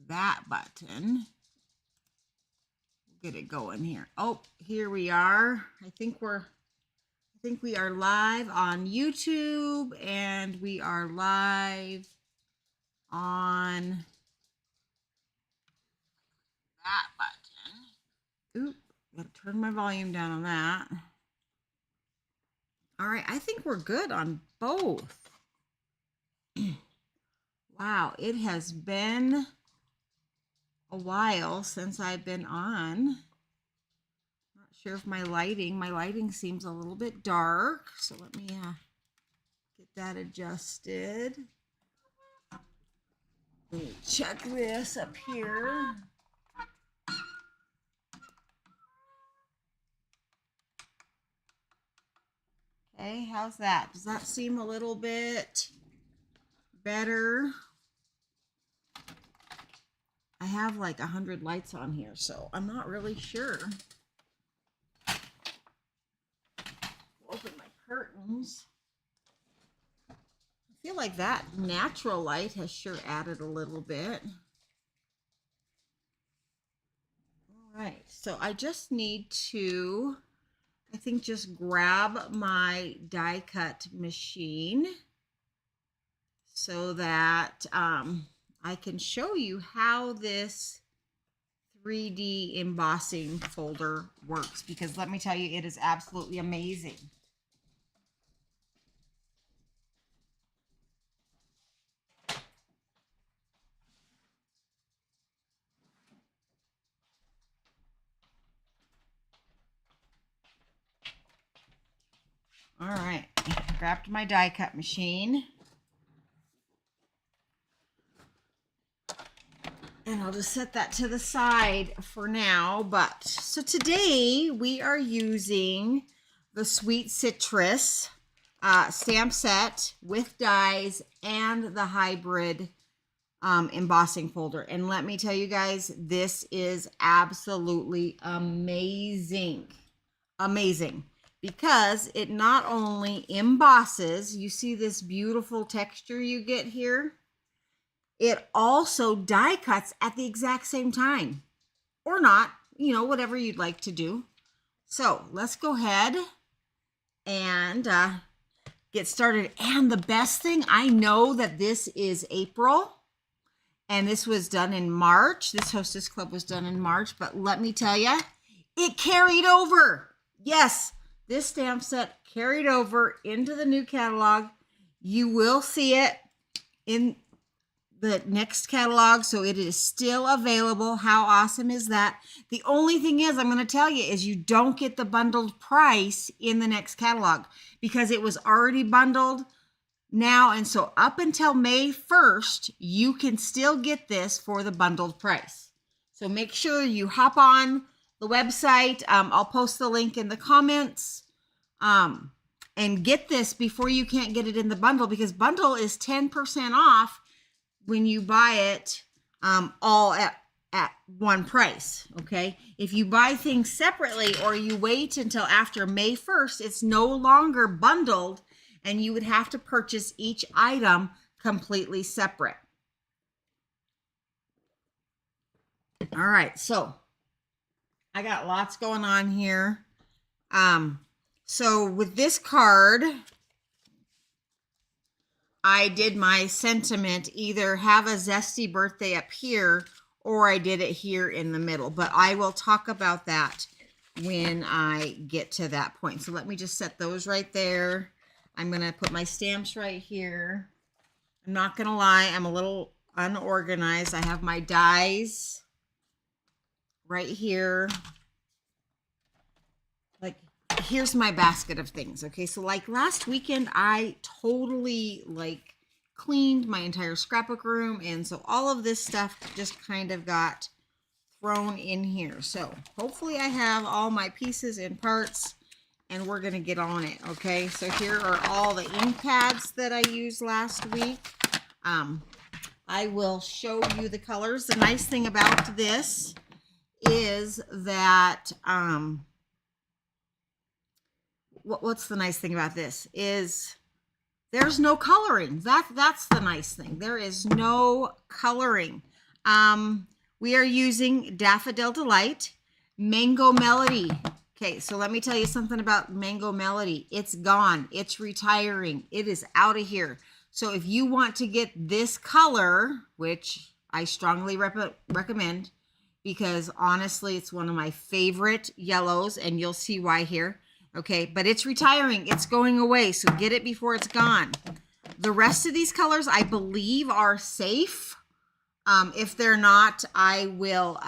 that button. Get it going here. Oh, here we are. I think we are live on YouTube, and we are live on that button. Oop, gotta turn my volume down on that. All right, I think we're good on both. Wow, it has been a while since I've been on. Not sure if my lighting seems a little bit dark, so let me get that adjusted. Let me check this up here. Okay, how's that? Does that seem a little bit better? I have like 100 lights on here, so I'm not really sure. Open my curtains. I feel like that natural light has sure added a little bit. All right, so I just need to, I think, just grab my die cut machine so that I can show you how this 3D embossing folder works, because let me tell you, it is absolutely amazing. All right, grabbed my die cut machine. And I'll just set that to the side for now. But so today we are using the Sweet Citrus stamp set with dies and the hybrid embossing folder. And let me tell you guys, this is absolutely amazing. Amazing. Because it not only embosses, you see this beautiful texture you get here, it also die cuts at the exact same time. Or not, you know, whatever you'd like to do. So let's go ahead and get started. And the best thing, I know that this is April, and this was done in March. This Hostess Club was done in March, but let me tell you, it carried over. Yes, this stamp set carried over into the new catalog. You will see it in the next catalog, so it is still available. How awesome is that? The only thing is, I'm going to tell you, is you don't get the bundled price in the next catalog because it was already bundled now, and so up until May 1st, you can still get this for the bundled price. So make sure you hop on the website. I'll post the link in the comments, and get this before you can't get it in the bundle, because bundle is 10% off when you buy it all at one price, okay? If you buy things separately or you wait until after May 1st, it's no longer bundled, and you would have to purchase each item completely separate. All right, so I got lots going on here. So with this card, I did my sentiment, either have a zesty birthday up here or I did it here in the middle, but I will talk about that when I get to that point. So let me just set those right there. I'm going to put my stamps right here. I'm not going to lie, I'm a little unorganized. I have my dies right here. Like, here's my basket of things. Okay, so like last weekend, I totally like cleaned my entire scrapbook room, and so all of this stuff just kind of got thrown in here. So hopefully I have all my pieces and parts, and we're gonna get on it. Okay, so here are all the ink pads that I used last week. I will show you the colors. The nice thing about this is that what's the nice thing about this is there's no coloring. That's the nice thing. There is no coloring. We are using Daffodil Delight, Mango Melody. Okay, so let me tell you something about Mango Melody. It's gone. It's retiring. It is out of here. So if you want to get this color, which I strongly recommend, because honestly, it's one of my favorite yellows, and you'll see why here. Okay, but it's retiring. It's going away, so get it before it's gone. The rest of these colors, I believe, are safe. If they're not, I will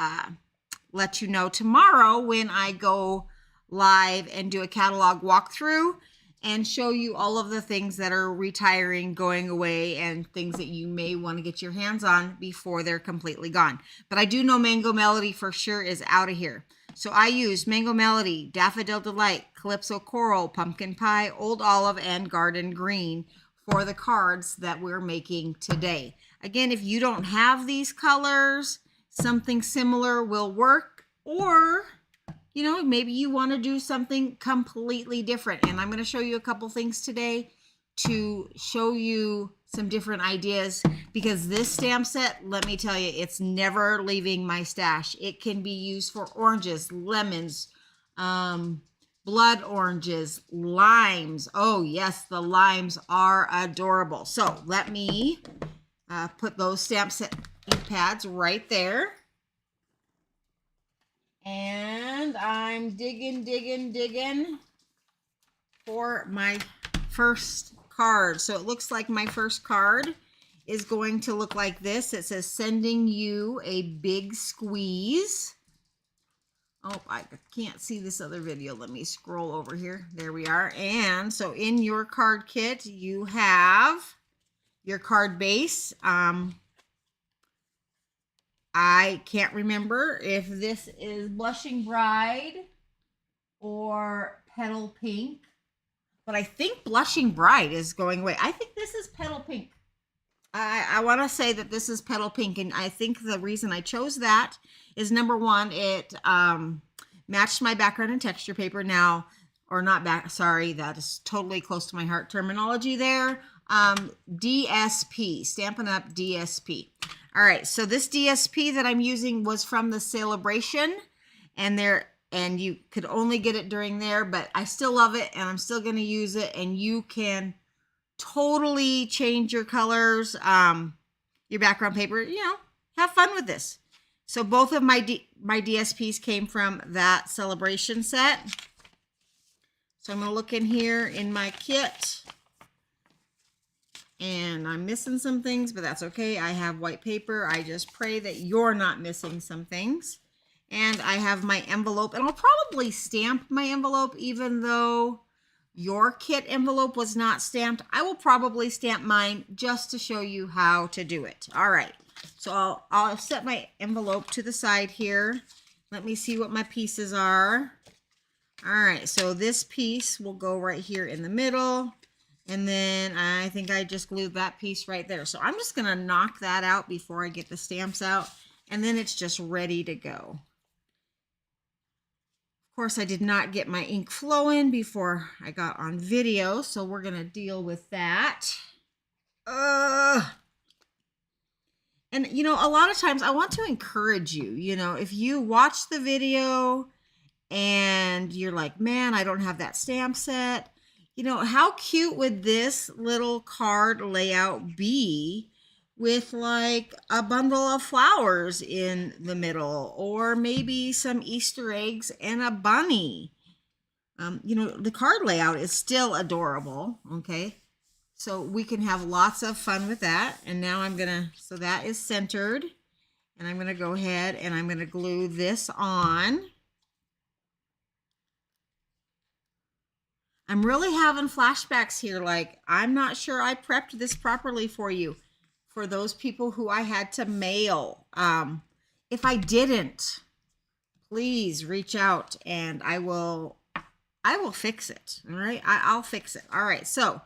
let you know tomorrow when I go live and do a catalog walkthrough and show you all of the things that are retiring, going away, and things that you may want to get your hands on before they're completely gone. But I do know Mango Melody for sure is out of here. So I used Mango Melody, Daffodil Delight, Calypso Coral, Pumpkin Pie, Old Olive, and Garden Green for the cards that we're making today. Again, if you don't have these colors, something similar will work, or, you know, maybe you want to do something completely different. And I'm going to show you a couple things today to show you some different ideas, because this stamp set, let me tell you, it's never leaving my stash. It can be used for oranges, lemons, blood oranges, limes. Oh yes, the limes are adorable. So let me put those stamp set ink pads right there. And I'm digging for my first card. So it looks like my first card is going to look like this. It says, sending you a big squeeze. Oh, I can't see this other video. Let me scroll over here. There we are. And so in your card kit, you have your card base. I can't remember if this is Blushing Bride or Petal Pink, but I think Blushing Bride is going away. I think this is Petal Pink. I want to say that this is Petal Pink, and I think the reason I chose that is, number one, it matched my background and texture paper now, or not back, sorry, that is totally close to my heart terminology there. DSP, Stampin' Up! DSP. All right, so this DSP that I'm using was from the Celebration, and you could only get it during there, but I still love it, and I'm still going to use it, and you can totally change your colors, your background paper, you know, have fun with this. So both of my DSPs came from that Celebration set. So I'm going to look in here in my kit, and I'm missing some things, but that's okay. I have white paper. I just pray that you're not missing some things. And I have my envelope, and I'll probably stamp my envelope, even though your kit envelope was not stamped. I will probably stamp mine just to show you how to do it. All right, so I'll set my envelope to the side here. Let me see what my pieces are. All right, so this piece will go right here in the middle, and then I think I just glued that piece right there. So I'm just gonna knock that out before I get the stamps out, and then it's just ready to go. Of course, I did not get my ink flowing before I got on video, so we're going to deal with that. And, you know, a lot of times I want to encourage you, you know, if you watch the video and you're like, man, I don't have that stamp set, you know, how cute would this little card layout be with like a bundle of flowers in the middle, or maybe some Easter eggs and a bunny? You know, the card layout is still adorable. Okay, so we can have lots of fun with that. And now I'm gonna, so that is centered, and I'm gonna go ahead and I'm gonna glue this on. I'm really having flashbacks here. Like, I'm not sure I prepped this properly for you. For those people who I had to mail. If I didn't, please reach out and I will fix it. All right, I'll fix it. All right, so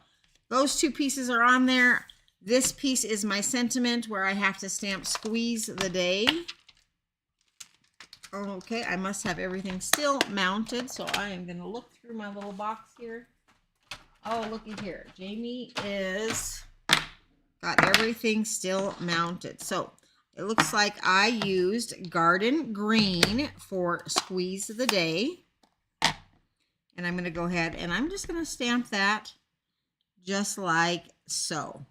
those two pieces are on there. This piece is my sentiment, where I have to stamp Squeeze the Day. Okay, I must have everything still mounted, so I am going to look through my little box here. Oh, looky here. Jamie is got everything still mounted. So it looks like I used Garden Green for Squeeze of the Day. And I'm going to go ahead and I'm just going to stamp that just like so.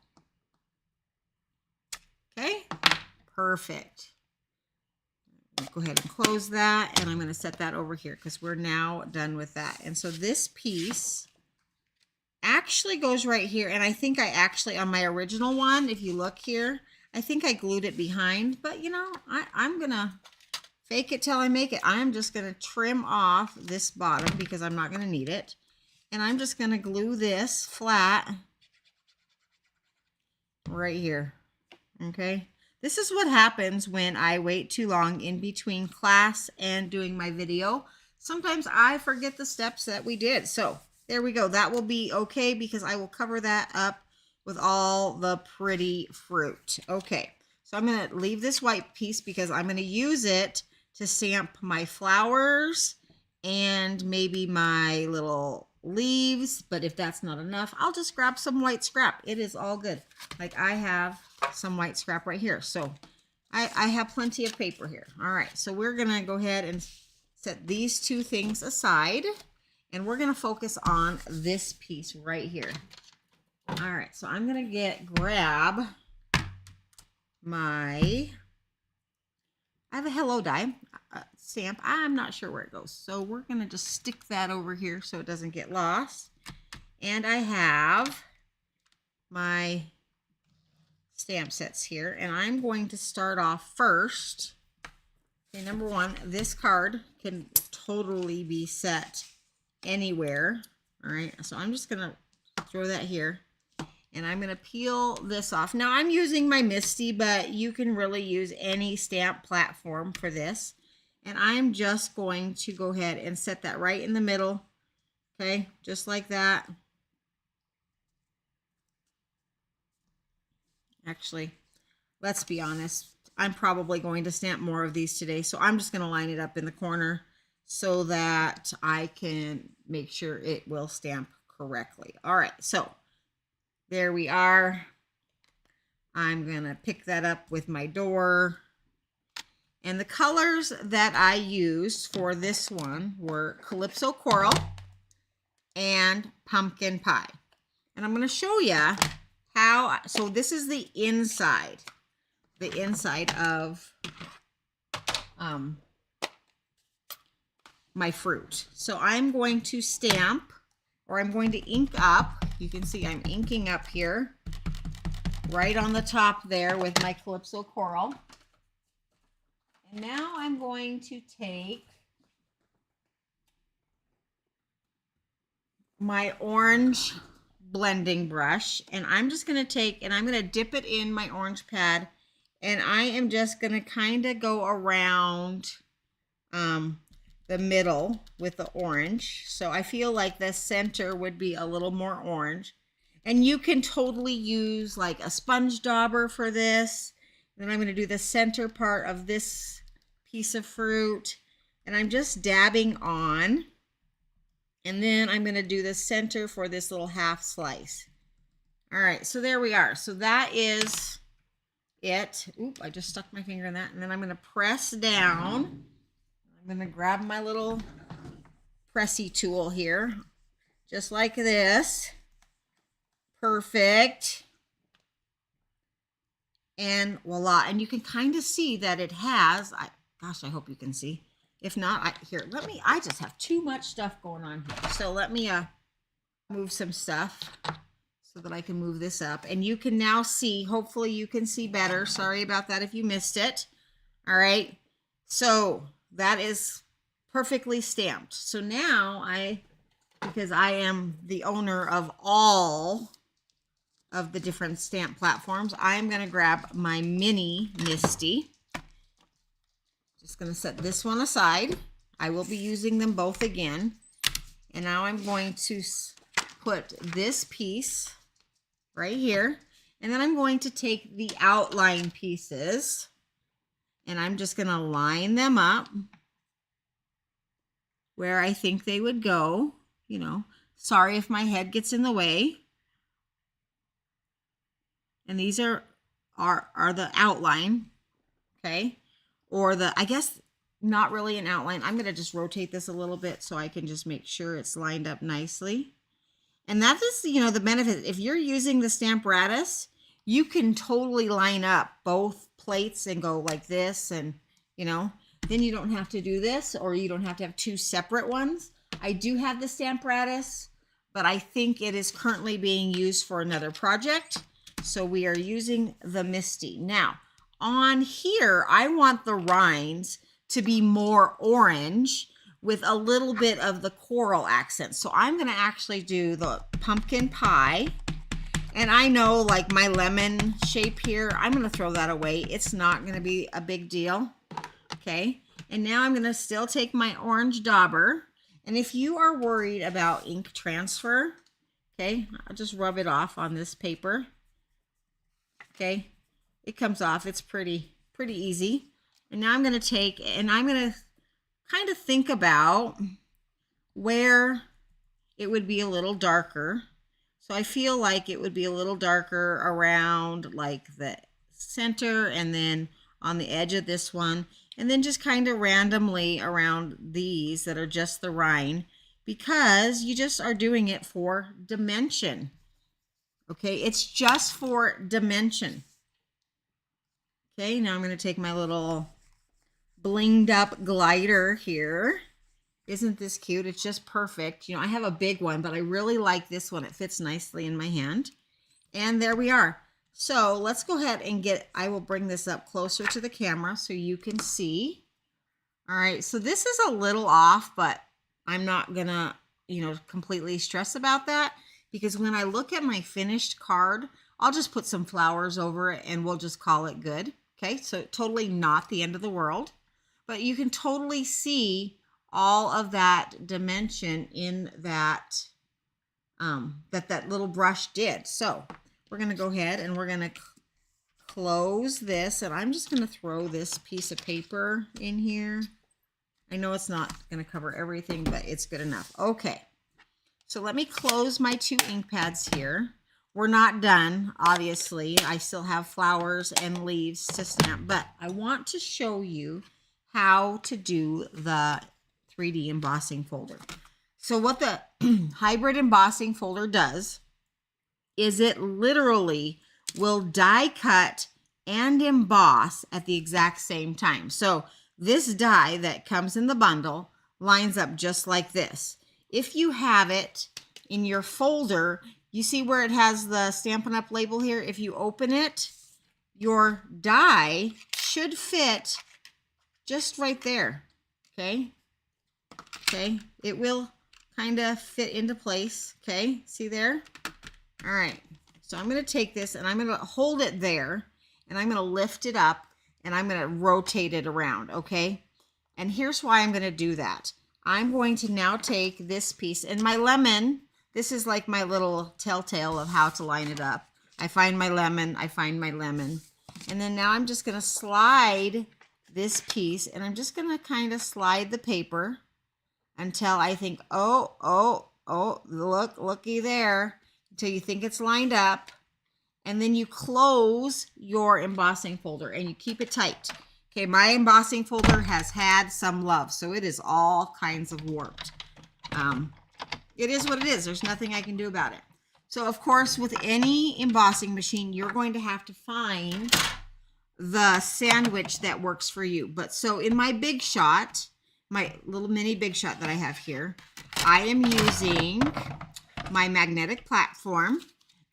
Okay, perfect. Go ahead and close that, and I'm going to set that over here because we're now done with that. And so this piece actually goes right here, and I think I actually, on my original one, if you look here, I think I glued it behind, but you know, I'm going to fake it till I make it. I'm just going to trim off this bottom because I'm not going to need it. And I'm just going to glue this flat right here. Okay. This is what happens when I wait too long in between class and doing my video. Sometimes I forget the steps that we did. So there we go. That will be okay because I will cover that up with all the pretty fruit. Okay. So I'm going to leave this white piece because I'm going to use it to stamp my flowers and maybe my little leaves. But if that's not enough, I'll just grab some white scrap. It is all good. Like I have some white scrap right here. So I have plenty of paper here. All right. So we're going to go ahead and set these two things aside. And we're going to focus on this piece right here. All right. So I'm going to grab my... I have a Hello Die stamp. I'm not sure where it goes. So we're going to just stick that over here so it doesn't get lost. And I have my stamp sets here. And I'm going to start off first. Okay, number one, this card can totally be set anywhere. All right. So I'm just going to throw that here. And I'm going to peel this off. Now, I'm using my Misty, but you can really use any stamp platform for this. And I'm just going to go ahead and set that right in the middle. Okay, just like that. Actually, let's be honest. I'm probably going to stamp more of these today. So I'm just going to line it up in the corner so that I can make sure it will stamp correctly. All right, so... there we are. I'm going to pick that up with my door. And the colors that I used for this one were Calypso Coral and Pumpkin Pie. And I'm going to show you how, so this is the inside of my fruit. So I'm going to stamp, or I'm going to ink up. You can see I'm inking up here right on the top there with my Calypso Coral. And now I'm going to take my orange blending brush, and I'm just going to take, and I'm going to dip it in my orange pad, and I am just going to kind of go around the middle with the orange. So I feel like the center would be a little more orange. And you can totally use like a sponge dauber for this. Then I'm going to do the center part of this piece of fruit. And I'm just dabbing on. And then I'm going to do the center for this little half slice. All right, so there we are. So that is it. Oop, I just stuck my finger in that. And then I'm going to press down. I'm going to grab my little pressy tool here, just like this. Perfect. And voila. And you can kind of see that it has, gosh, I hope you can see. If not, I just have too much stuff going on here. So let me move some stuff so that I can move this up. And you can now see, hopefully you can see better. Sorry about that if you missed it. All right. So that is perfectly stamped. So now because I am the owner of all of the different stamp platforms, I'm going to grab my mini Misty. Just going to set this one aside. I will be using them both again. And now I'm going to put this piece right here. And then I'm going to take the outline pieces and I'm just going to line them up where I think they would go. You know, sorry if my head gets in the way. And these are the outline. okay? Or I guess not really an outline. I'm going to just rotate this a little bit so I can just make sure it's lined up nicely. And that is, the benefit. If you're using the Stamparatus, you can totally line up both plates and go like this, and, then you don't have to do this, or you don't have to have two separate ones. I do have the Stamparatus, but I think it is currently being used for another project. So we are using the Misty. Now, on here, I want the rinds to be more orange with a little bit of the coral accent. So I'm going to actually do the pumpkin pie. And I know, like, my lemon shape here, I'm going to throw that away. It's not going to be a big deal. Okay. And now I'm going to still take my orange dauber. And if you are worried about ink transfer, okay, I'll just rub it off on this paper. Okay. It comes off. It's pretty easy. And now I'm going to take, and I'm going to kind of think about where it would be a little darker. So I feel like it would be a little darker around like the center, and then on the edge of this one, and then just kind of randomly around these that are just the rind, because you just are doing it for dimension. Okay, it's just for dimension. Okay, now I'm going to take my little blinged up glider here. Isn't this cute? It's just perfect. I have a big one, but I really like this one. It fits nicely in my hand. And there we are. So let's go ahead and I will bring this up closer to the camera so you can see. All right, so this is a little off, but I'm not gonna, completely stress about that, because when I look at my finished card, I'll just put some flowers over it and we'll just call it good. Okay, so totally not the end of the world. But you can totally see all of that dimension in that that little brush did. So we're going to go ahead and we're going to close this, and I'm just going to throw this piece of paper in here. I know it's not going to cover everything, but it's good enough. Okay, so let me close my two ink pads here. We're not done, obviously. I still have flowers and leaves to stamp, but I want to show you how to do the 3D embossing folder. So what the hybrid embossing folder does is it literally will die cut and emboss at the exact same time. So this die that comes in the bundle lines up just like this. If you have it in your folder, you see where it has the Stampin' Up! Label here? If you open it, your die should fit just right there, okay? Okay, it will kind of fit into place, okay? See there? All right, so I'm going to take this and I'm going to hold it there, and I'm going to lift it up, and I'm going to rotate it around, okay? And here's why I'm going to do that. I'm going to now take this piece, and my lemon, this is like my little telltale of how to line it up. I find my lemon, and then now I'm just going to slide this piece, and I'm just going to kind of slide the paper until I think, oh, looky there, until you think it's lined up. And then you close your embossing folder and you keep it tight. Okay, my embossing folder has had some love, so it is all kinds of warped. It is what it is. There's nothing I can do about it. So, of course, with any embossing machine, you're going to have to find the sandwich that works for you. But so in my Big Shot, my little mini Big Shot that I have here, I am using my magnetic platform,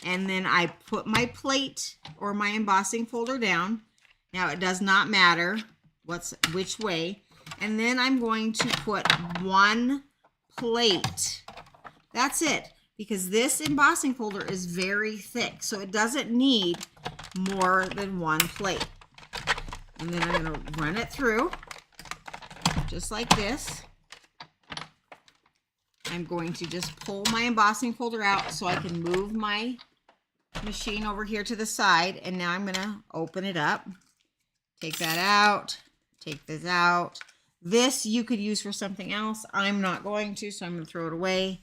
and then I put my plate or my embossing folder down. Now it does not matter which way. And then I'm going to put one plate. That's it, because this embossing folder is very thick, so it doesn't need more than one plate. And then I'm going to run it through just like this. I'm going to just pull my embossing folder out so I can move my machine over here to the side. And now I'm going to open it up. Take that out. Take this out. This you could use for something else. I'm not going to, so I'm going to throw it away.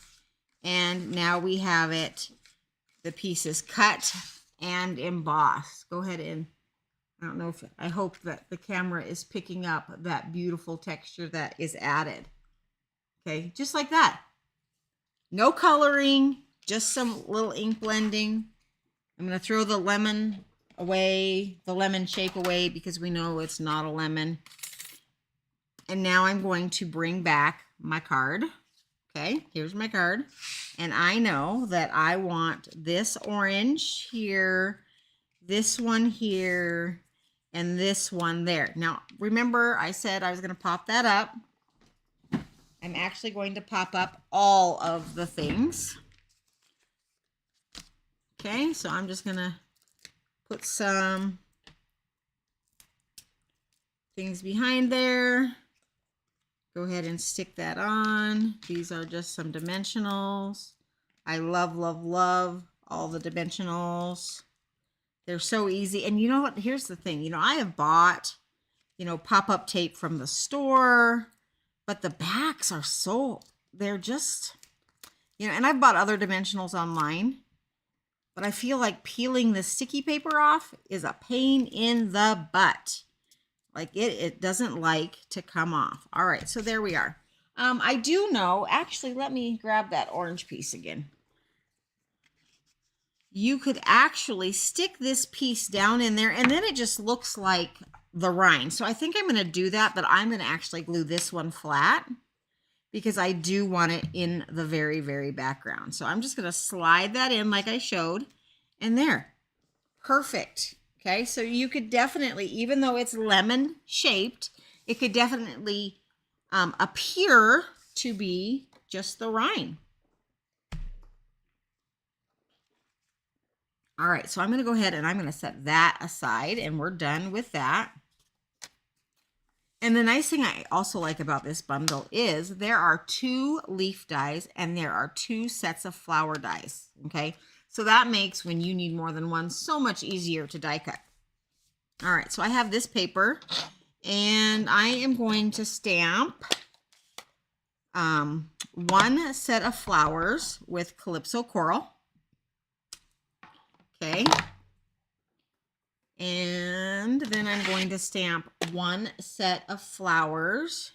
And now we have it. The piece is cut and embossed. Go ahead and I don't know if, I hope that the camera is picking up that beautiful texture that is added. Okay, just like that. No coloring, just some little ink blending. I'm going to throw the lemon away, the lemon shape away, because we know it's not a lemon. And now I'm going to bring back my card. Okay, here's my card. And I know that I want this orange here, this one here, and this one there. Now, remember I said I was going to pop that up. I'm actually going to pop up all of the things. Okay, so I'm just going to put some things behind there. Go ahead and stick that on. These are just some dimensionals. I love, love, love all the dimensionals. They're so easy. And you know what? Here's the thing. You know, I have bought, you know, pop-up tape from the store, but the backs are so, they're just, you know, and I've bought other dimensionals online, but I feel like peeling the sticky paper off is a pain in the butt. Like it doesn't like to come off. All right, so there we are. I do know, actually, let me grab that orange piece again. You could actually stick this piece down in there, and then it just looks like the rind. So I think I'm going to do that, but I'm going to actually glue this one flat because I do want it in the very, very background. So I'm just going to slide that in like I showed, and there. Perfect. Okay, so you could definitely, even though it's lemon shaped, it could definitely appear to be just the rind. All right, so I'm going to go ahead and I'm going to set that aside, and we're done with that. And the nice thing I also like about this bundle is there are 2 leaf dies and there are 2 sets of flower dies, okay? So that makes, when you need more than one, so much easier to die cut. All right, so I have this paper, and I am going to stamp 1 set of flowers with Calypso Coral. Okay. And then I'm going to stamp 1 set of flowers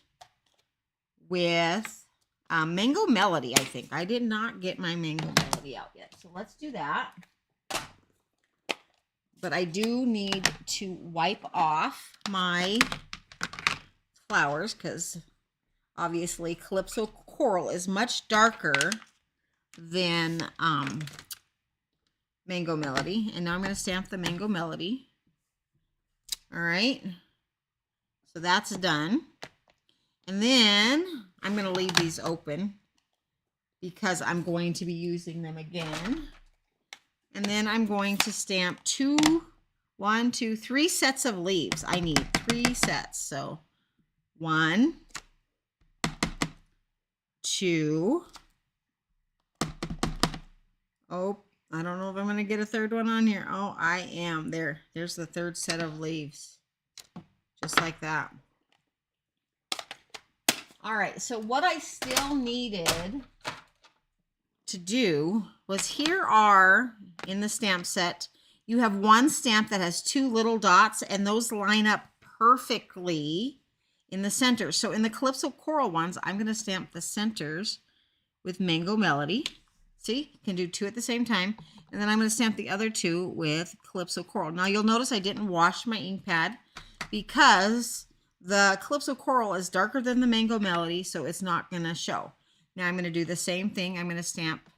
with Mango Melody, I think. I did not get my Mango Melody out yet, so let's do that. But I do need to wipe off my flowers because obviously Calypso Coral is much darker than Mango Melody. And now I'm going to stamp the Mango Melody. All right. So that's done. And then I'm going to leave these open because I'm going to be using them again. And then I'm going to stamp 3 sets of leaves. I need 3 sets. So 1, 2. Oh, I don't know if I'm going to get a 3rd one on here. Oh, I am. There's the 3rd set of leaves. Just like that. All right. So what I still needed to do was, here are, in the stamp set, you have 1 stamp that has 2 little dots, and those line up perfectly in the center. So in the Calypso Coral ones, I'm going to stamp the centers with Mango Melody. See, you can do 2 at the same time. And then I'm going to stamp the other 2 with Calypso Coral. Now you'll notice I didn't wash my ink pad because the Calypso Coral is darker than the Mango Melody, so it's not going to show. Now I'm going to do the same thing. I'm going to stamp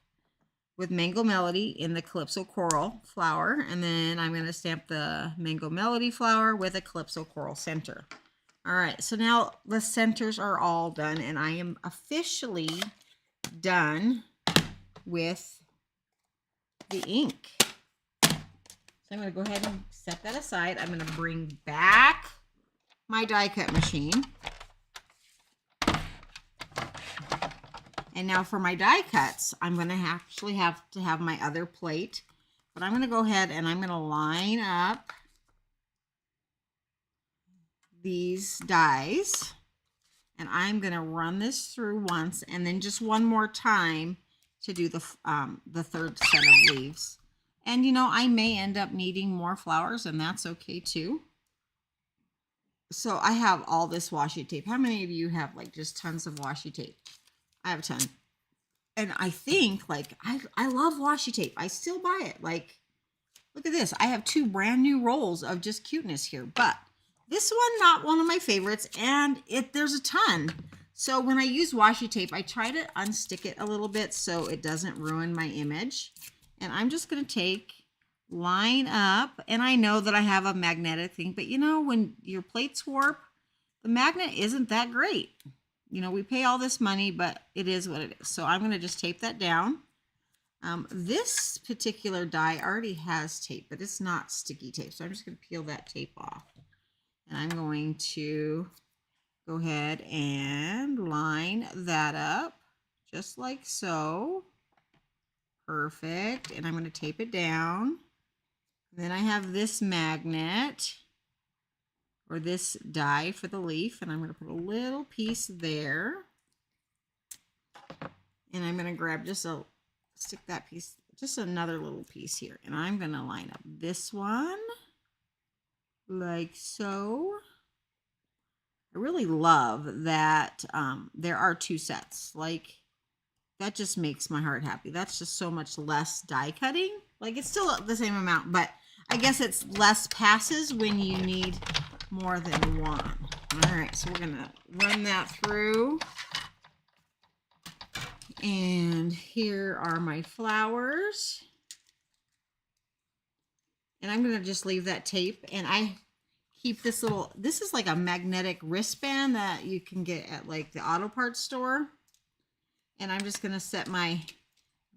with Mango Melody in the Calypso Coral flower, and then I'm going to stamp the Mango Melody flower with a Calypso Coral center. All right, so now the centers are all done, and I am officially done with the ink. So I'm going to go ahead and set that aside. I'm going to bring back my die cut machine. And now for my die cuts, I'm going to actually have to have my other plate. But I'm going to go ahead and I'm going to line up these dies. And I'm going to run this through once and then just one more time to do the 3rd set of leaves. And you know, I may end up needing more flowers, and that's okay too. So I have all this washi tape. How many of you have like just tons of washi tape? I have a ton. And I think like I love washi tape. I still buy it. Like, look at this. I have 2 brand new rolls of just cuteness here. But this one, not one of my favorites. And there's a ton. So when I use washi tape, I try to unstick it a little bit so it doesn't ruin my image. And I'm just going to line up. And I know that I have a magnetic thing. But you know, when your plates warp, the magnet isn't that great. You know, we pay all this money, but it is what it is. So I'm going to just tape that down. This particular die already has tape, but it's not sticky tape. So I'm just going to peel that tape off. And I'm going to go ahead and line that up just like so. Perfect. And I'm going to tape it down. And then I have this magnet, or this die for the leaf, and I'm going to put a little piece there. And I'm going to grab stick that piece, just another little piece here. And I'm going to line up this one like so. I really love that there are 2 sets. Like, that just makes my heart happy. That's just so much less die cutting. Like, it's still the same amount, but I guess it's less passes when you need more than one. All right, so we're gonna run that through. And here are my flowers. And I'm gonna just leave that tape, and I keep this is like a magnetic wristband that you can get at like the auto parts store. And I'm just gonna set my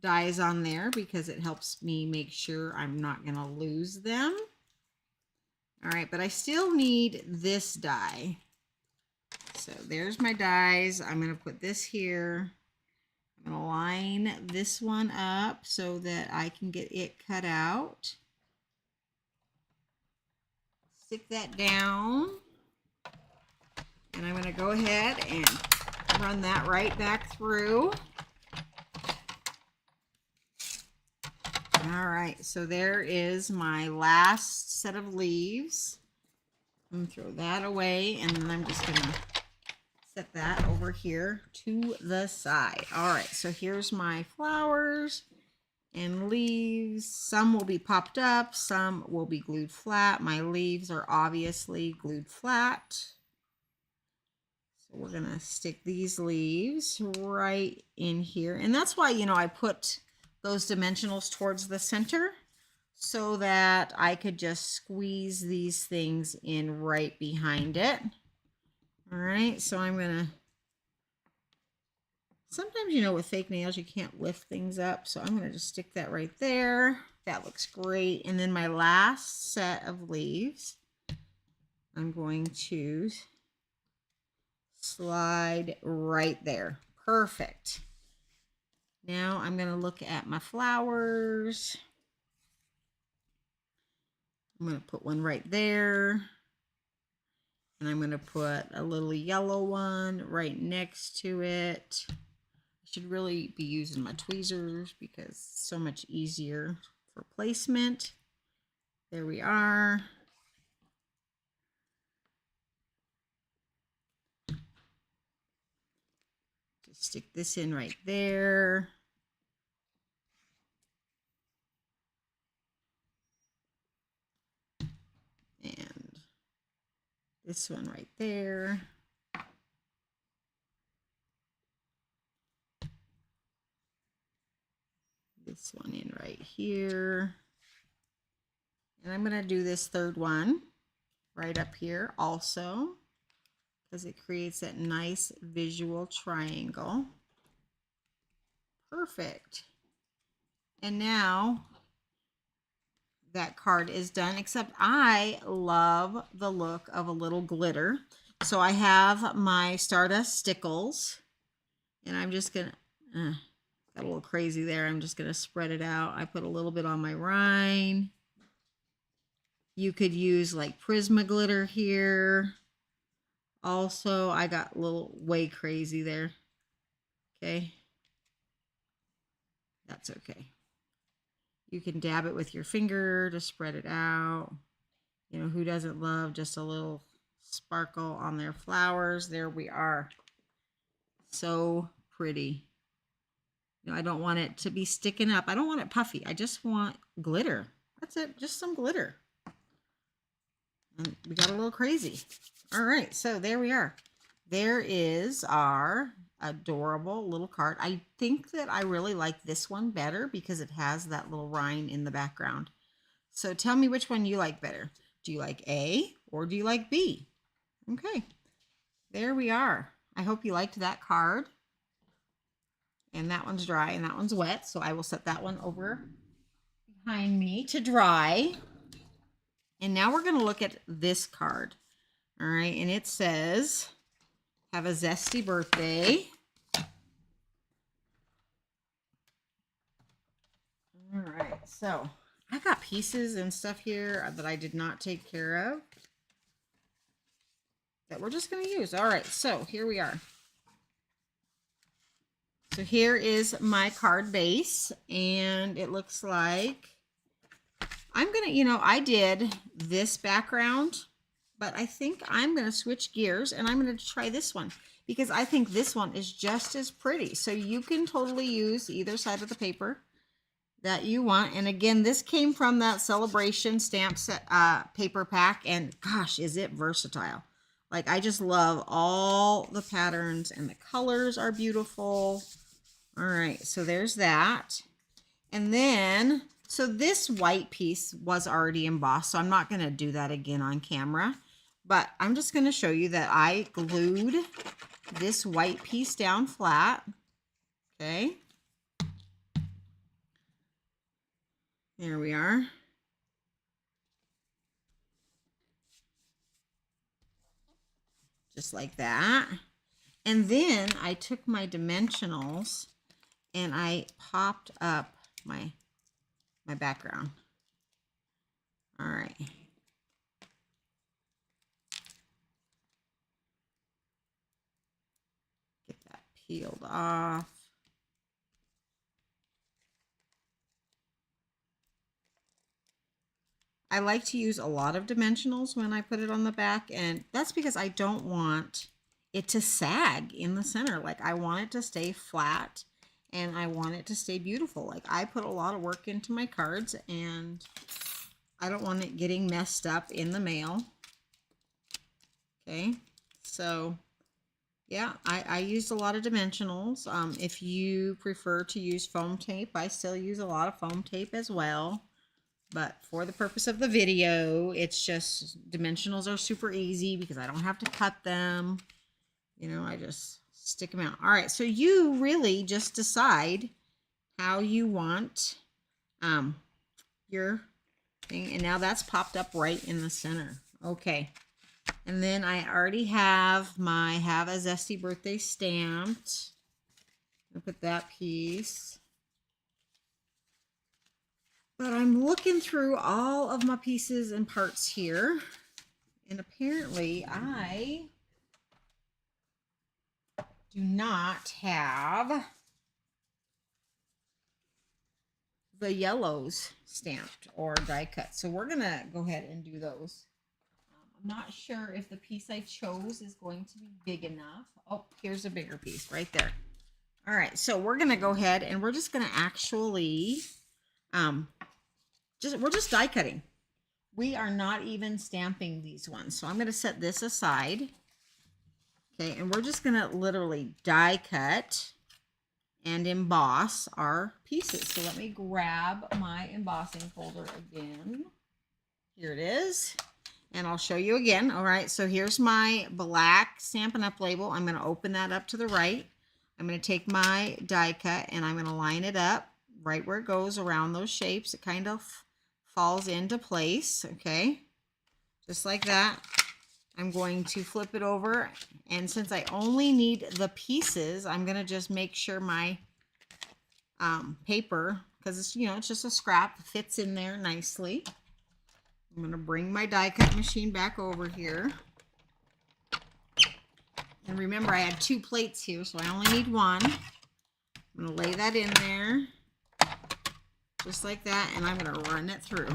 dies on there because it helps me make sure I'm not gonna lose them. All right, but I still need this die. So there's my dies. I'm going to put this here. I'm going to line this one up so that I can get it cut out. Stick that down. And I'm going to go ahead and run that right back through. All right, so there is my last set of leaves. I'm going to throw that away, and then I'm just going to set that over here to the side. All right, so here's my flowers and leaves. Some will be popped up, some will be glued flat. My leaves are obviously glued flat. So we're going to stick these leaves right in here. And that's why, you know, I put those dimensionals towards the center so that I could just squeeze these things in right behind it. All right, so I'm gonna, sometimes, you know, with fake nails, you can't lift things up. So I'm gonna just stick that right there. That looks great. And then my last set of leaves, I'm going to slide right there. Perfect. Now I'm going to look at my flowers. I'm going to put one right there. And I'm going to put a little yellow one right next to it. I should really be using my tweezers because it's so much easier for placement. There we are. Just stick this in right there. And this one right there. This one in right here. And I'm going to do this third one right up here also, because it creates that nice visual triangle. Perfect. And now that card is done, except I love the look of a little glitter. So I have my Stardust Stickles, and I'm just gonna, got a little crazy there. I'm just gonna spread it out. I put a little bit on my rind. You could use like Prisma glitter here. Also, I got a little way crazy there. Okay. That's okay. You can dab it with your finger to spread it out. You know, who doesn't love just a little sparkle on their flowers. There we are. So pretty. You know, I don't want it to be sticking up. I don't want it puffy. I just want glitter. That's it. Just some glitter. And we got a little crazy. All right. So there we are. There is our adorable little card. I think that I really like this one better because it has that little rind in the background. So tell me which one you like better. Do you like A or do you like B? Okay. There we are. I hope you liked that card. And that one's dry and that one's wet. So I will set that one over behind me to dry. And now we're going to look at this card. All right. And it says, have a zesty birthday. All right. So I got pieces and stuff here that I did not take care of that we're just going to use. All right. So here we are. So here is my card base, and it looks like I'm going to, you know, I did this background, but I think I'm going to switch gears and I'm going to try this one because I think this one is just as pretty. So you can totally use either side of the paper that you want. And again, this came from that Celebration stamp set, paper pack, and gosh, is it versatile. Like, I just love all the patterns and the colors are beautiful. All right, so there's that. And then, so this white piece was already embossed, so I'm not going to do that again on camera. But I'm just going to show you that I glued this white piece down flat. Okay. There we are. Just like that. And then I took my dimensionals and I popped up my background. All right. Get that peeled off. I like to use a lot of dimensionals when I put it on the back, and that's because I don't want it to sag in the center. Like, I want it to stay flat and I want it to stay beautiful. Like, I put a lot of work into my cards and I don't want it getting messed up in the mail. Okay, so yeah, I used a lot of dimensionals. If you prefer to use foam tape, I still use a lot of foam tape as well. But for the purpose of the video, it's just dimensionals are super easy because I don't have to cut them. You know, I just stick them out. All right, so you really just decide how you want your thing. And now that's popped up right in the center. Okay. And then I already have my Have a Zesty Birthday stamped. I'll put that piece. But I'm looking through all of my pieces and parts here. And apparently I do not have the yellows stamped or die cut. So we're going to go ahead and do those. I'm not sure if the piece I chose is going to be big enough. Oh, here's a bigger piece right there. All right, so we're going to go ahead and we're just going to actually... we're just die cutting. We are not even stamping these ones. So I'm going to set this aside. Okay, and we're just going to literally die cut and emboss our pieces. So let me grab my embossing folder again. Here it is. And I'll show you again. All right, so here's my black Stampin' Up! Label. I'm going to open that up to the right. I'm going to take my die cut and I'm going to line it up right where it goes around those shapes. It kind of falls into place, okay? Just like that. I'm going to flip it over, and since I only need the pieces, I'm going to just make sure my paper, because it's, you know, it's just a scrap, fits in there nicely. I'm going to bring my die cut machine back over here. And remember, I had 2 plates here, so I only need 1. I'm going to lay that in there. Just like that, and I'm going to run it through.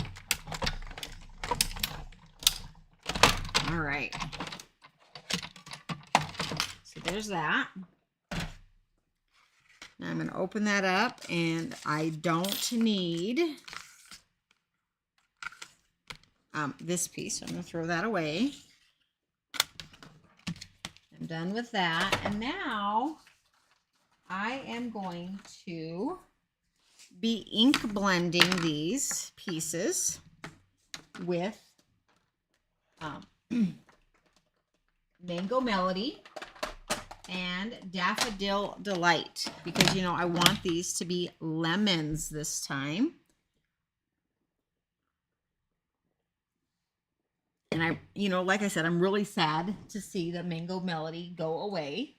All right. there's that. Now I'm going to open that up, and I don't need this piece. So I'm going to throw that away. I'm done with that. And now I am going to be ink blending these pieces with Mango Melody and Daffodil Delight, because you know I want these to be lemons this time. And I, you know, like I said, I'm really sad to see the Mango Melody go away.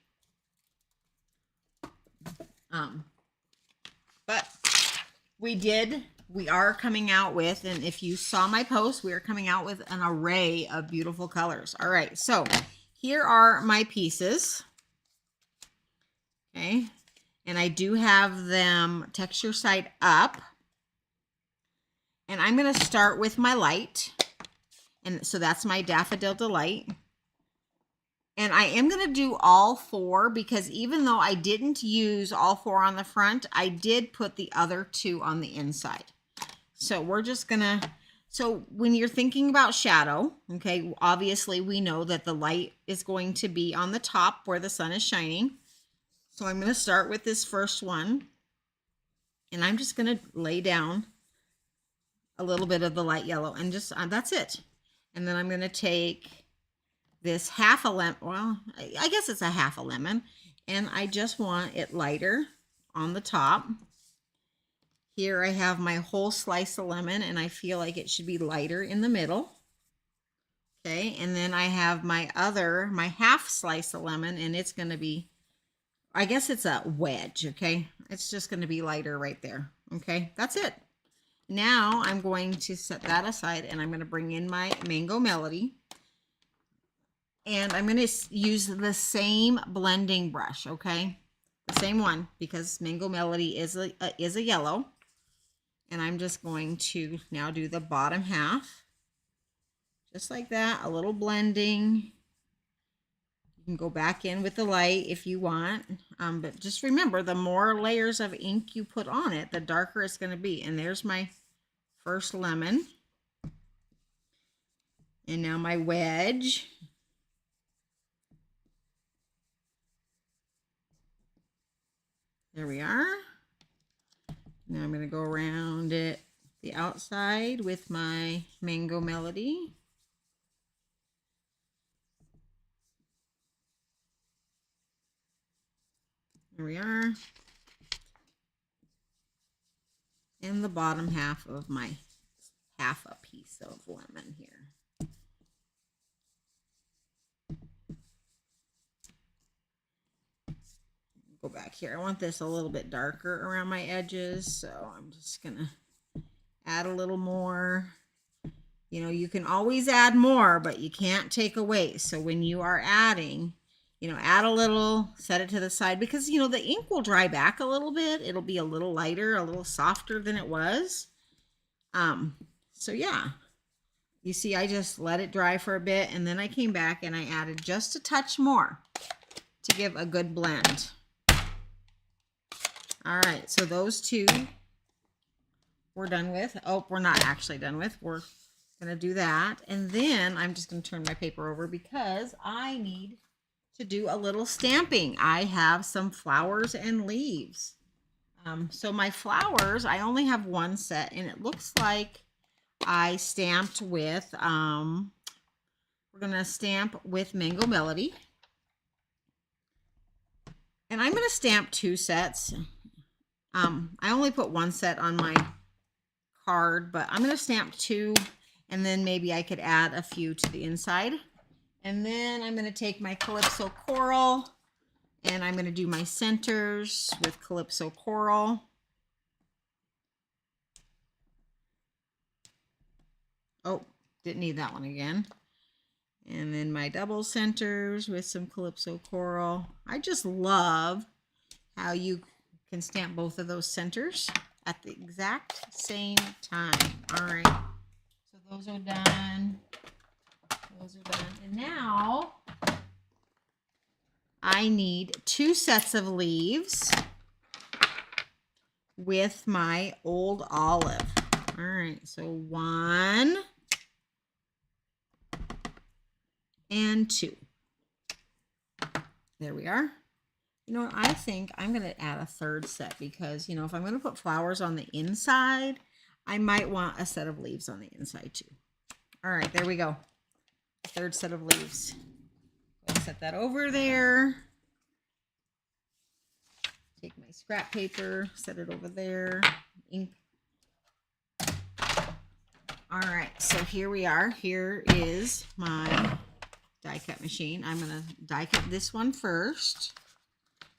But we are coming out with, and if you saw my post, we are coming out with an array of beautiful colors. All right, so here are my pieces. Okay, and I do have them texture side up. And I'm going to start with my light. And so that's my Daffodil Delight. And I am going to do all four, because even though I didn't use all four on the front, I did put the other two on the inside. So we're just going to, so when you're thinking about shadow, okay, obviously we know that the light is going to be on the top where the sun is shining. So I'm going to start with this first one. And I'm just going to lay down a little bit of the light yellow, and just, that's it. And then I'm going to take this half a lemon, well, I guess it's a half a lemon, and I just want it lighter on the top. Here I have my whole slice of lemon, and I feel like it should be lighter in the middle. Okay, and then I have my half slice of lemon, and it's going to be, I guess it's a wedge, okay? It's just going to be lighter right there, okay? That's it. Now I'm going to set that aside, and I'm going to bring in my Mango Melody. And I'm going to use the same blending brush, okay? The same one, because Mango Melody is a yellow. And I'm just going to now do the bottom half. Just like that, a little blending. You can go back in with the light if you want. But just remember, the more layers of ink you put on it, the darker it's going to be. And there's my first lemon. And now my wedge. There we are. Now I'm going to go around it, the outside, with my Mango Melody. There we are. And the bottom half of my half a piece of lemon here. Go back here. I want this a little bit darker around my edges, so I'm just gonna add a little more. You know, you can always add more, but you can't take away. So when you are adding, you know, add a little, set it to the side, because, you know, the ink will dry back a little bit. It'll be a little lighter, a little softer than it was. So yeah, you see, I just let it dry for a bit, and then I came back and I added just a touch more to give a good blend. All right, so those two we're done with. Oh, we're not actually done with. We're going to do that. And then I'm just going to turn my paper over, because I need to do a little stamping. I have some flowers and leaves. So my flowers, I only have one set, and it looks like I stamped with, we're going to stamp with Mango Melody. And I'm going to stamp two sets. I only put one set on my card, but I'm going to stamp two, and then maybe I could add a few to the inside. And then I'm going to take my Calypso Coral, and I'm going to do my centers with Calypso Coral. Oh, didn't need that one again. And then my double centers with some Calypso Coral. I just love how you can stamp both of those centers at the exact same time. All right, so those are done. Those are done. And now I need 2 sets of leaves with my old olive. All right, so 1 and 2. There we are. You know what? I think I'm going to add a 3rd set because, you know, if I'm going to put flowers on the inside, I might want a set of leaves on the inside too. All right, there we go. 3rd set of leaves. I'll set that over there. Take my scrap paper, set it over there. Ink. All right, so here we are. Here is my die cut machine. I'm going to die cut this one first,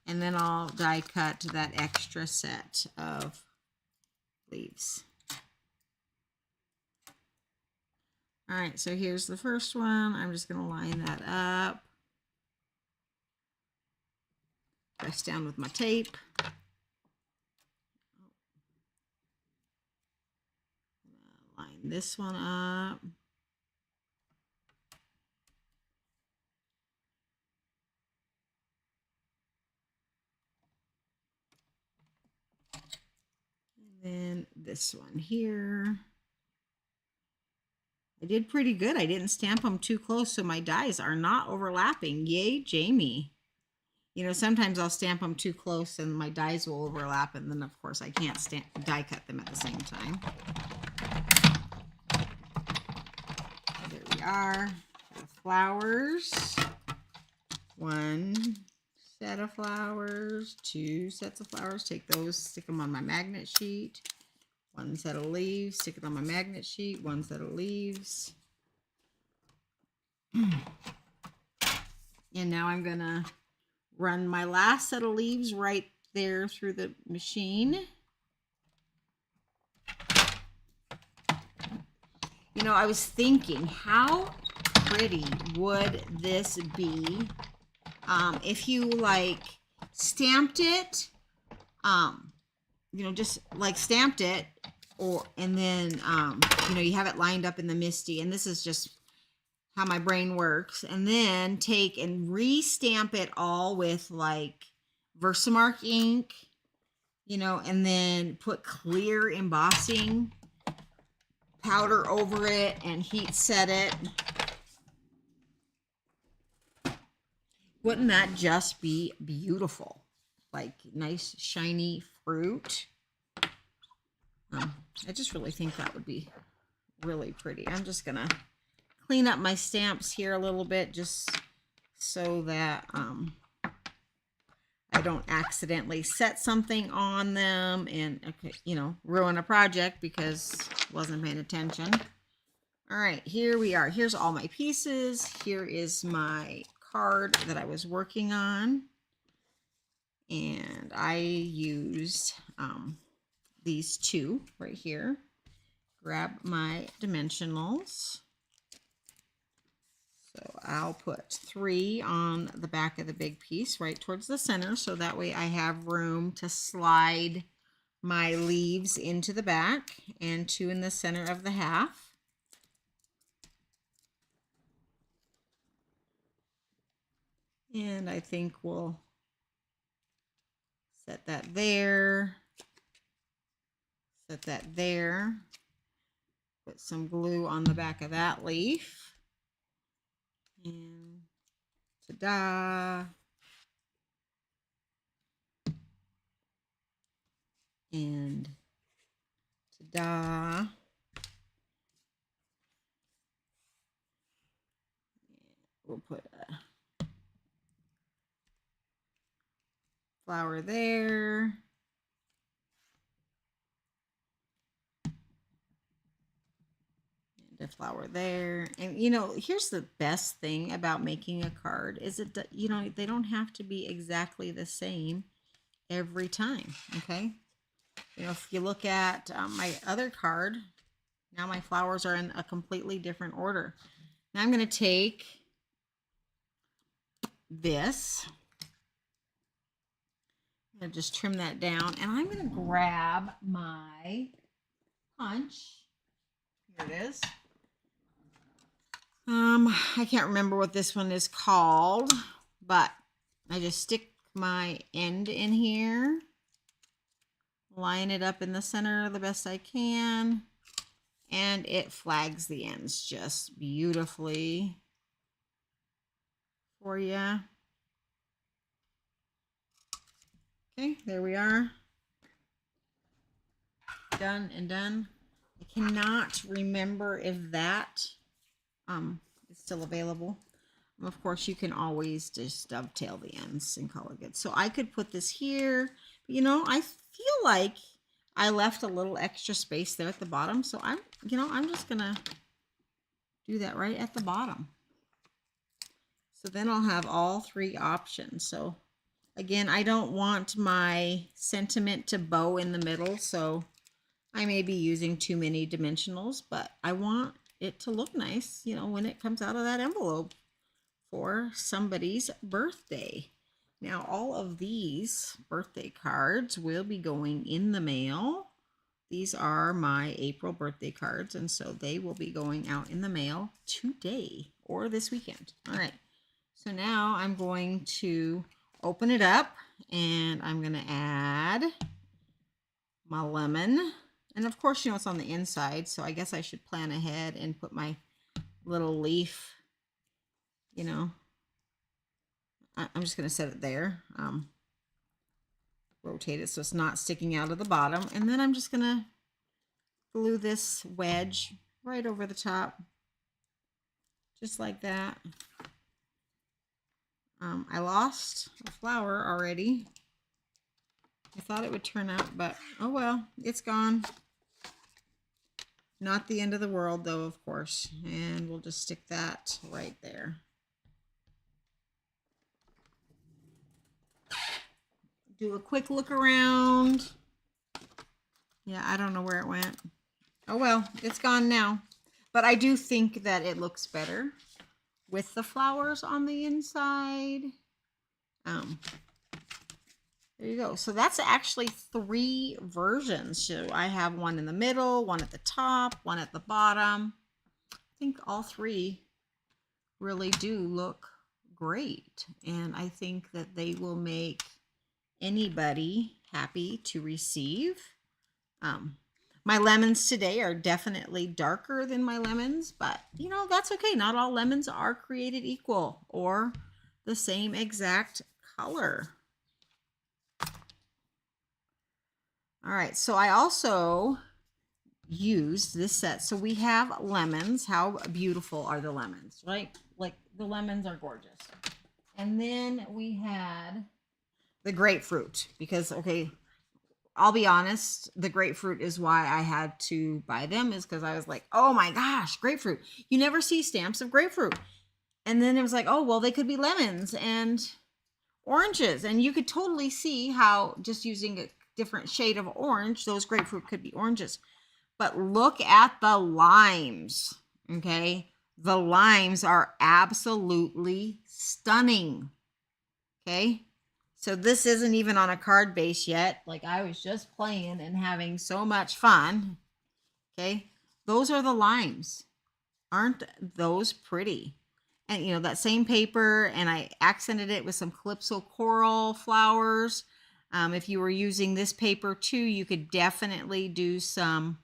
and then I'll die cut that extra set of leaves. All right, so here's the first one. I'm just going to line that up. Press down with my tape. Line this one up. And then this one here. I did pretty good. I didn't stamp them too close, so my dies are not overlapping. Yay, Jamie. You know, sometimes I'll stamp them too close and my dies will overlap, and then, of course, I can't die cut them at the same time. There we are. The flowers. 1 set of flowers, 2 sets of flowers. Take those, stick them on my magnet sheet. 1 set of leaves, stick it on my magnet sheet. 1 set of leaves. And now I'm gonna run my last set of leaves right there through the machine. You know, I was thinking, how pretty would this be if you like stamped it, you know, just like stamped it, or and then you know, you have it lined up in the MISTI, and this is just how my brain works, and then take and re-stamp it all with like Versamark ink, you know, and then put clear embossing powder over it and heat set it. Wouldn't that just be beautiful? Like nice shiny fruit. I just really think that would be really pretty. I'm just gonna clean up my stamps here a little bit just so that I don't accidentally set something on them and, okay, you know, ruin a project because I wasn't paying attention. All right, here we are. Here's all my pieces. Here is my card that I was working on. And I used these 2 right here. Grab my dimensionals. So I'll put 3 on the back of the big piece right towards the center, so that way I have room to slide my leaves into the back, and 2 in the center of the half. And I think we'll set that there, set that there, put some glue on the back of that leaf. And ta-da! And ta-da! We'll put a flower there. And a flower there. And you know, here's the best thing about making a card is it, you know, they don't have to be exactly the same every time, okay? You know, if you look at my other card, now my flowers are in a completely different order. Now I'm going to take this, I'm going to just trim that down, and I'm going to grab my punch. Here it is. I can't remember what this one is called, but I just stick my end in here, line it up in the center the best I can, and it flags the ends just beautifully for you. Okay, there we are. Done and done. I cannot remember if that is still available. Of course, you can always just dovetail the ends and call it good. So I could put this here, but you know, I feel like I left a little extra space there at the bottom. So I'm just gonna do that right at the bottom. So then I'll have all three options. So again, I don't want my sentiment to bow in the middle, so I may be using too many dimensionals, but I want it to look nice, you know, when it comes out of that envelope for somebody's birthday. Now, all of these birthday cards will be going in the mail. These are my April birthday cards, and so they will be going out in the mail today or this weekend. All right, so now I'm going to open it up, and I'm going to add my lemon. And of course, you know, it's on the inside, so I guess I should plan ahead and put my little leaf, you know. I'm just going to set it there. Rotate it so it's not sticking out of the bottom. And then I'm just going to glue this wedge right over the top, just like that. I lost a flower already. I thought it would turn out, but oh well, it's gone. Not the end of the world though, of course. And we'll just stick that right there. Do a quick look around. Yeah, I don't know where it went. Oh well, it's gone now. But I do think that it looks better with the flowers on the inside. There you go. So that's actually 3 versions. So I have one in the middle, one at the top, one at the bottom. I think all 3 really do look great. And I think that they will make anybody happy to receive. My lemons today are definitely darker than my lemons, but you know, that's okay. Not all lemons are created equal or the same exact color. All right, so I also used this set. So we have lemons. How beautiful are the lemons, right? Like the lemons are gorgeous. And then we had the grapefruit because, okay, I'll be honest, the grapefruit is why I had to buy them, is because I was like, oh my gosh, grapefruit. You never see stamps of grapefruit. And then it was like, oh, well, they could be lemons and oranges. And you could totally see how just using a different shade of orange, those grapefruit could be oranges. But look at the limes, okay? The limes are absolutely stunning, okay? So this isn't even on a card base yet. Like I was just playing and having so much fun, okay? Those are the limes. Aren't those pretty? And you know, that same paper, and I accented it with some Calypso coral flowers. If you were using this paper too, you could definitely do some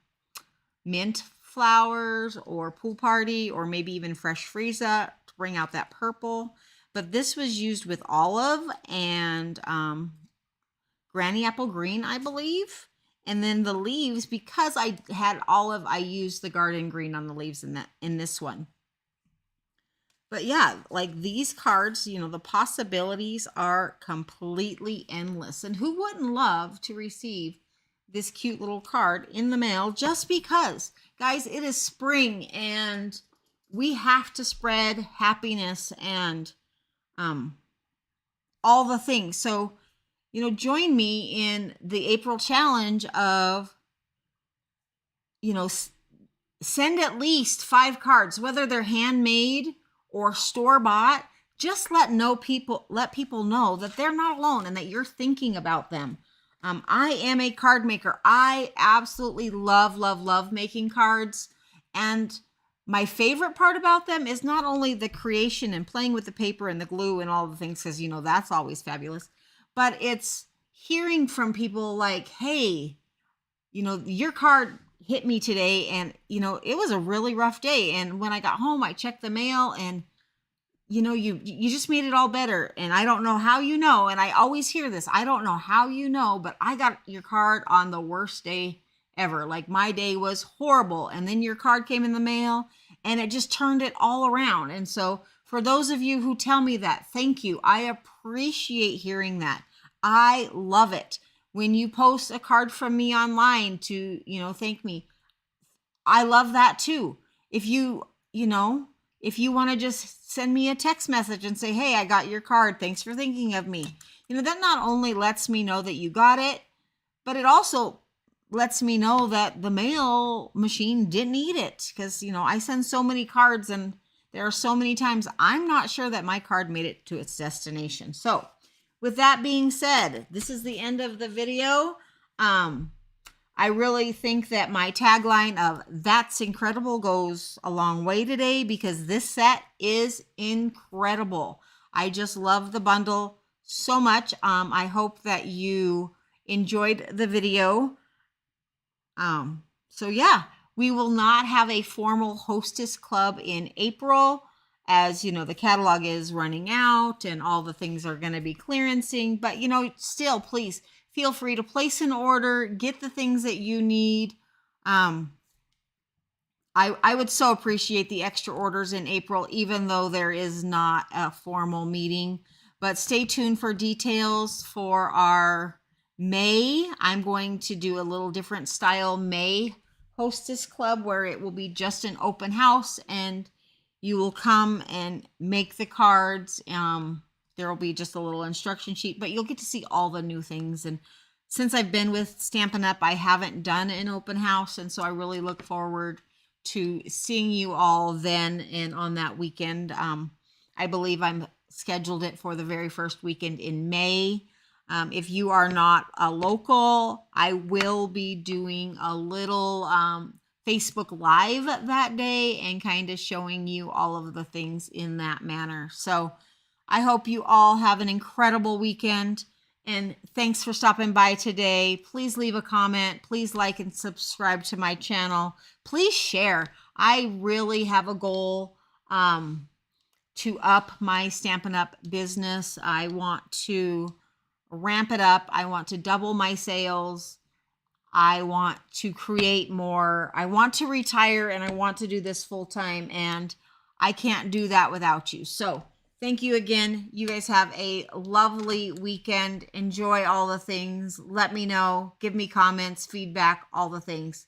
mint flowers or pool party or maybe even fresh freesia to bring out that purple. But this was used with olive and granny apple green, I believe. And then the leaves, because I had olive, I used the garden green on the leaves in this one. But yeah, like these cards, you know, the possibilities are completely endless. And who wouldn't love to receive this cute little card in the mail just because? Guys, it is spring and we have to spread happiness and all the things. So, you know, join me in the April challenge of, you know, send at least 5 cards, whether they're handmade or store-bought. Just let people know that they're not alone and that you're thinking about them. I am a card maker. I absolutely love making cards. And my favorite part about them is not only the creation and playing with the paper and the glue and all the things, because, you know, that's always fabulous, but it's hearing from people like, hey, you know, your card hit me today, and, you know, it was a really rough day. And when I got home, I checked the mail, and, you know, you just made it all better. And I don't know how you know, and I always hear this, I don't know how you know, but I got your card on the worst day ever. Like, my day was horrible, and then your card came in the mail, and it just turned it all around. And so for those of you who tell me that, thank you. I appreciate hearing that. I love it. When you post a card from me online to, you know, thank me, I love that too. If you know, if you want to just send me a text message and say, hey, I got your card, thanks for thinking of me. You know, that not only lets me know that you got it, but it also lets me know that the mail machine didn't eat it. Because, you know, I send so many cards, and there are so many times I'm not sure that my card made it to its destination. So with that being said, this is the end of the video. I really think that my tagline of "That's incredible" goes a long way today, because this set is incredible. I just love the bundle so much. I hope that you enjoyed the video. So yeah, we will not have a formal Hostess Club in April, as you know, the catalog is running out and all the things are going to be clearancing. But, you know, still, please feel free to place an order, get the things that you need. I would so appreciate the extra orders in April, even though there is not a formal meeting. But stay tuned for details for our May. I'm going to do a little different style May Hostess Club, where it will be just an open house, and you will come and make the cards. There will be just a little instruction sheet, but you'll get to see all the new things. And since I've been with Stampin' Up, I haven't done an open house, and so I really look forward to seeing you all then and on that weekend. I believe I'm scheduled it for the very first weekend in May. If you are not a local, I will be doing a little Facebook Live that day and kind of showing you all of the things in that manner. So I hope you all have an incredible weekend, and thanks for stopping by today. Please leave a comment. Please like and subscribe to my channel. Please share. I really have a goal to up my Stampin' Up business. I want to ramp it up. I want to double my sales. I want to create more. I want to retire, and I want to do this full time, and I can't do that without you. So thank you again. You guys have a lovely weekend. Enjoy all the things. Let me know. Give me comments, feedback, all the things.